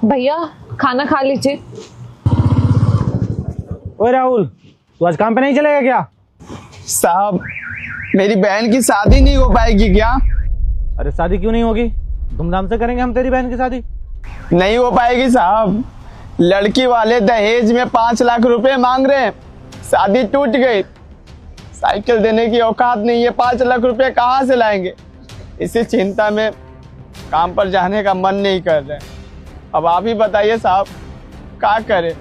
भैया खाना खा लीजिए। ओए राहुल, तू आज काम पे नहीं चलेगा क्या? साहब, मेरी बहन की शादी नहीं हो पाएगी क्या? अरे शादी क्यों नहीं होगी? धूमधाम से करेंगे हम तेरी बहन की शादी। नहीं हो पाएगी साहब। लड़की वाले दहेज में 5 लाख रुपए मांग रहे हैं। शादी टूट गई, साइकिल देने की औकात नहीं है, 5 लाख रुपए कहाँ से लाएंगे? इसी चिंता में काम पर जाने का मन नहीं कर रहे। अब आप ही बताइए साहब, क्या करे?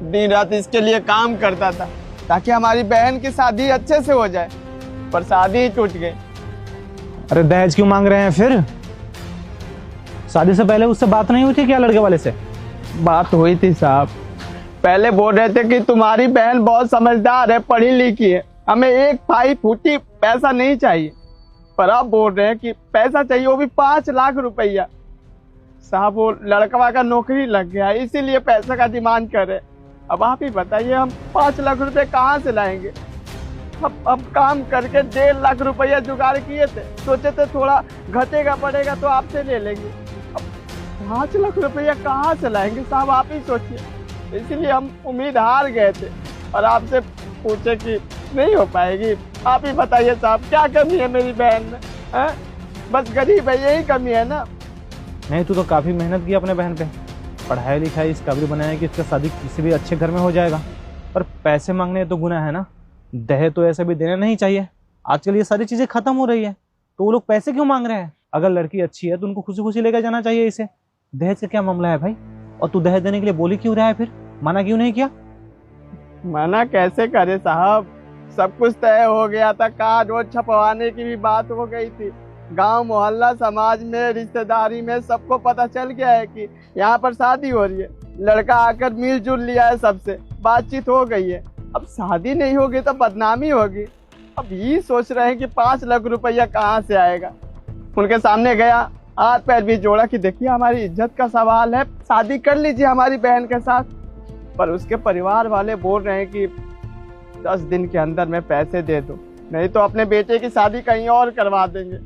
दिन रात इसके लिए काम करता था ताकि हमारी बहन की शादी अच्छे से हो जाए, पर शादी ही टूट गई। अरे दहेज क्यों मांग रहे हैं फिर? शादी से पहले उससे बात नहीं हुई थी क्या लड़के वाले से? बात हुई थी साहब। पहले बोल रहे थे कि तुम्हारी बहन बहुत समझदार है, पढ़ी लिखी है, हमें एक पाई फूटी पैसा नहीं चाहिए। पर अब बोल रहे हैं कि पैसा चाहिए, वो भी 5 लाख रुपया। साहब, वो लड़कवा का नौकरी लग गया, इसीलिए पैसा का डिमांड कर रहे। अब आप ही बताइए, हम 5 लाख रुपए कहाँ से लाएंगे? अब काम करके 1.5 लाख रुपया जुगाड़ किए थे, सोचे थे थोड़ा घटेगा बढ़ेगा तो आपसे ले लेंगे। अब 5 लाख रुपया कहाँ से लाएंगे साहब, आप ही सोचिए। इसलिए हम उम्मीद हार गए थे और आपसे पूछे कि नहीं हो पाएगी। आप ही बताइए साहब, क्या कमी है मेरी बहन में? है? बस गरीब है, यही कमी है ना? नहीं, तू तो काफी मेहनत की अपने बहन पे, पढ़ाई लिखाई इस काबिल बनाया कि इसका शादी किसी भी अच्छे घर में हो जाएगा। पर पैसे मांगने तो गुनाह है ना, दहेज तो ऐसे भी देना नहीं चाहिए। आजकल ये सारी चीजें खत्म हो रही है, तो वो लोग पैसे क्यों मांग रहे हैं? अगर लड़की अच्छी है तो उनको खुशी खुशी लेकर जाना चाहिए इसे। दहेज का क्या मामला है भाई? और तू दहेज देने के लिए बोली क्यों रहा है फिर? मना क्यों नहीं किया? मना कैसे करे साहब, सब कुछ तय हो गया था। कार्ड और छपवाने की भी बात हो गई थी। गांव मोहल्ला समाज में रिश्तेदारी में सबको पता चल गया है कि यहाँ पर शादी हो रही है। लड़का आकर मिलजुल लिया है, सबसे बातचीत हो गई है। अब शादी नहीं होगी तो बदनामी होगी। अब ये सोच रहे हैं कि 5 लाख रुपया कहाँ से आएगा। उनके सामने गया, हाथ पैर भी जोड़ा कि देखिए हमारी इज्जत का सवाल है, शादी कर लीजिए हमारी बहन के साथ। पर उसके परिवार वाले बोल रहे हैं कि 10 दिन के अंदर में पैसे दे दो, नहीं तो अपने बेटे की शादी कहीं और करवा देंगे।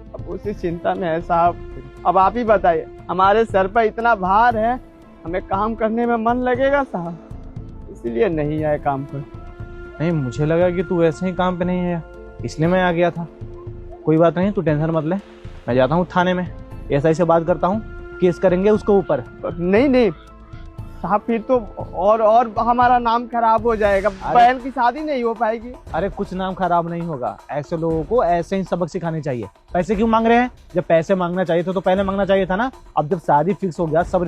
अब उसी चिंता में है साहब। अब आप ही बताइए, हमारे सर पर इतना भार है, हमें काम करने में मन लगेगा साहब? इसीलिए नहीं आए काम पर। नहीं, मुझे लगा कि तू ऐसे ही काम पे नहीं है, इसलिए मैं आ गया था। कोई बात नहीं, तू टेंशन मत ले। मैं जाता हूँ थाने में, एसआई से बात करता हूँ, केस करेंगे उसके ऊपर। नहीं साहब, फिर तो और हमारा नाम खराब हो जाएगा। बहन की शादी नहीं हो पाएगी। अरे कुछ नाम खराब नहीं होगा, ऐसे लोगों को ऐसे ही सबक सिखाने चाहिए। पैसे क्यों मांग रहे हैं? जब पैसे मांगना चाहिए था तो पहले मांगना चाहिए था ना। अब जब शादी फिक्स हो गया, सब